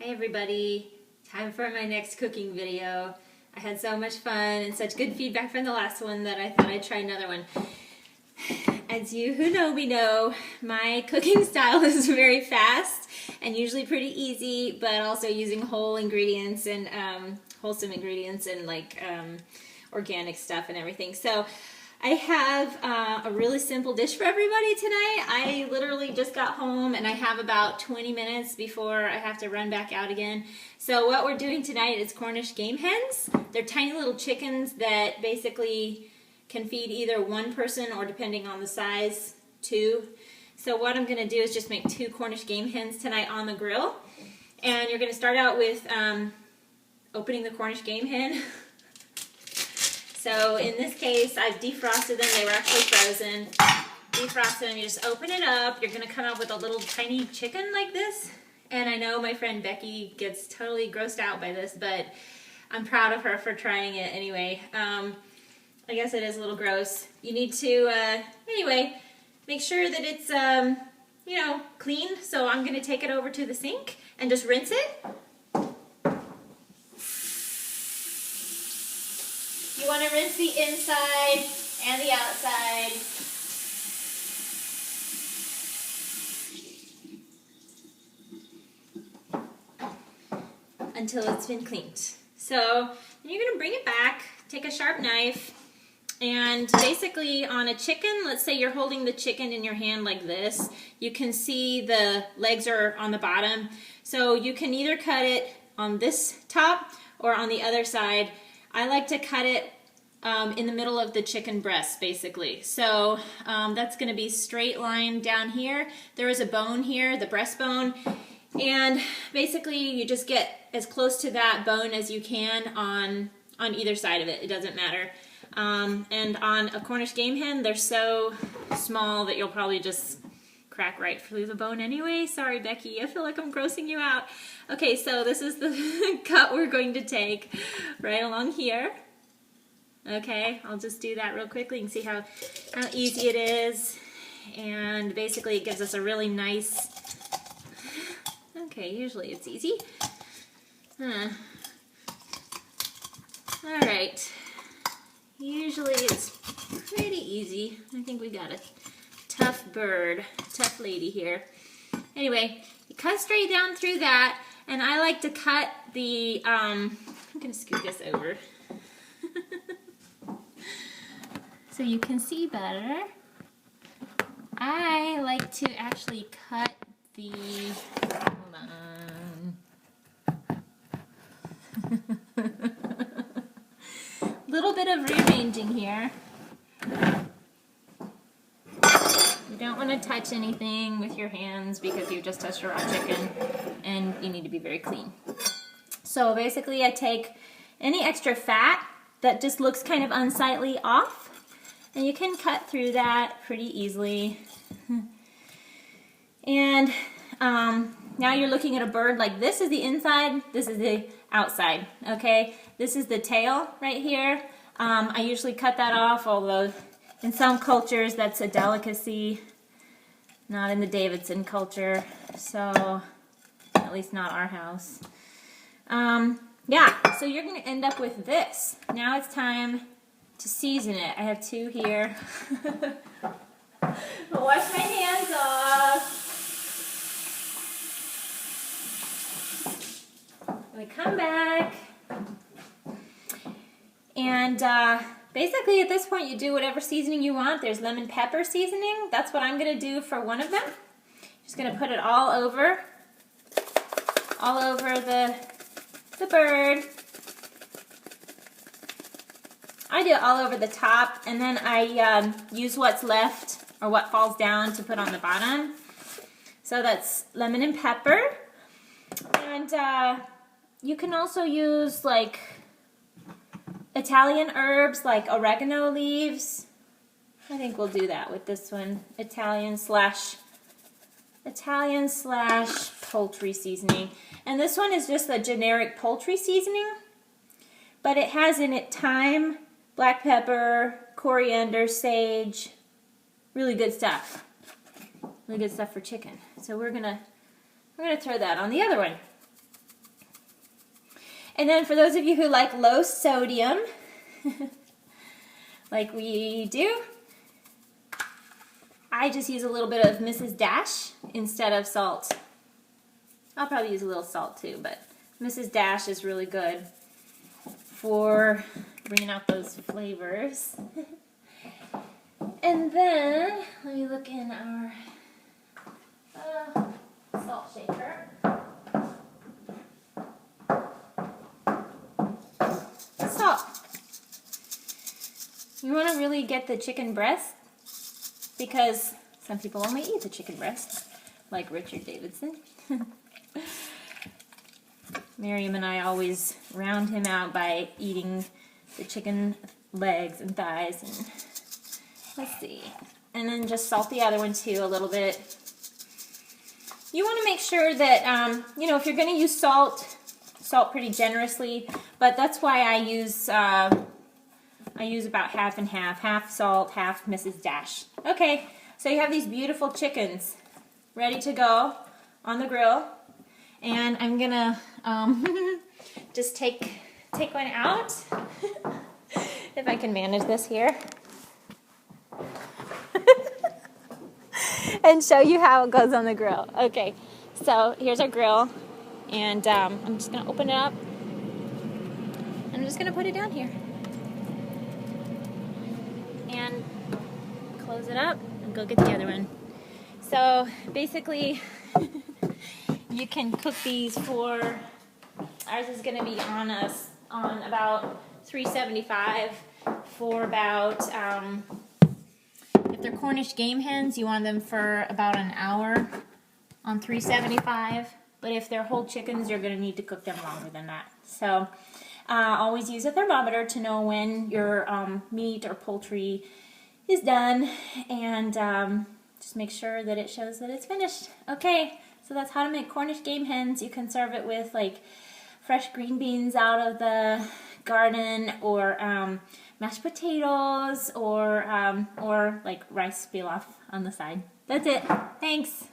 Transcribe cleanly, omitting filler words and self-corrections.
Hi everybody, time for my next cooking video. I had so much fun and such good feedback from the last one that I thought I'd try another one. As you who know me know, my cooking style is very fast and usually pretty easy, but also using whole ingredients and wholesome ingredients and like organic stuff and everything. So I have a really simple dish for everybody tonight. I literally just got home and I have about 20 minutes before I have to run back out again. So what we're doing tonight is Cornish game hens. They're tiny little chickens that basically can feed either one person or, depending on the size, two. So what I'm going to do is just make 2 Cornish game hens tonight on the grill. And you're going to start out with opening the Cornish game hen. So in this case, I've defrosted them. They were actually frozen. Defrosted them. You just open it up. You're going to come up with a little tiny chicken like this. And I know my friend Becky gets totally grossed out by this, but I'm proud of her for trying it anyway. I guess it is a little gross. You need to, anyway, make sure that it's, you know, clean. So I'm going to take it over to the sink and just rinse it. You want to rinse the inside and the outside. Until it's been cleaned. So you're going to bring it back, take a sharp knife, and basically on a chicken, let's say you're holding the chicken in your hand like this, you can see the legs are on the bottom. So you can either cut it on this top or on the other side. I like to cut it in the middle of the chicken breast, basically. So that's going to be straight line down here. There is a bone here, the breastbone, and basically you just get as close to that bone as you can on either side of it. It doesn't matter. And on a Cornish game hen, they're so small that you'll probably just crack right through the bone anyway. Sorry, Becky, I feel like I'm grossing you out. Okay, so this is the cut we're going to take right along here. Okay, I'll just do that real quickly. You can see how easy it is. And basically it gives us a really nice, okay, usually it's easy. Alright, usually it's pretty easy. I think we got a tough bird, tough lady here. Anyway, you cut straight down through that, and I like to cut the, I'm going to scoot this over. So you can see better. I like to actually cut the, hold on. Little bit of rearranging here. You don't want to touch anything with your hands because you just touched a raw chicken and you need to be very clean. So basically I take any extra fat that just looks kind of unsightly off. And you can cut through that pretty easily. And now you're looking at a bird like this is the inside, this is the outside, okay? This is the tail right here. I usually cut that off, although in some cultures that's a delicacy, not in the Davidson culture, so at least not our house. Yeah, so you're going to end up with this. Now it's time to season it. I have 2 here. I'll wash my hands off. We come back. And basically at this point you do whatever seasoning you want. There's lemon pepper seasoning. That's what I'm going to do for one of them. Just going to put it all over the bird. I do it all over the top, and then I use what's left or what falls down to put on the bottom. So that's lemon and pepper. And you can also use like Italian herbs like oregano leaves. I think we'll do that with this one. Italian slash poultry seasoning. And this one is just a generic poultry seasoning, but it has in it thyme, black pepper, coriander, sage, really good stuff. Really good stuff for chicken. So we're gonna throw that on the other one. And then for those of you who like low sodium, like we do, I just use a little bit of Mrs. Dash instead of salt. I'll probably use a little salt too, but Mrs. Dash is really good for bringing out those flavors. And then, let me look in our salt shaker. Salt. You want to really get the chicken breast, because some people only eat the chicken breast, like Richard Davidson. Miriam and I always round him out by eating the chicken legs and thighs. And let's see. And then just salt the other one too a little bit. You want to make sure that, you know, if you're going to use salt pretty generously, but that's why I use about half and half. Half salt, half Mrs. Dash. Okay, so you have these beautiful chickens ready to go on the grill. And I'm gonna just take one out, if I can manage this here, and show you how it goes on the grill. Okay, so here's our grill, and I'm just gonna open it up, and I'm just gonna put it down here, and close it up, and go get the other one. So basically, you can cook these for, ours is going to be on about 375 for about, if they're Cornish game hens, you want them for about an hour on 375. But if they're whole chickens, you're going to need to cook them longer than that. So always use a thermometer to know when your meat or poultry is done, and just make sure that it shows that it's finished. Okay. So that's how to make Cornish game hens. You can serve it with like fresh green beans out of the garden, or mashed potatoes, or like rice pilaf on the side. That's it. Thanks.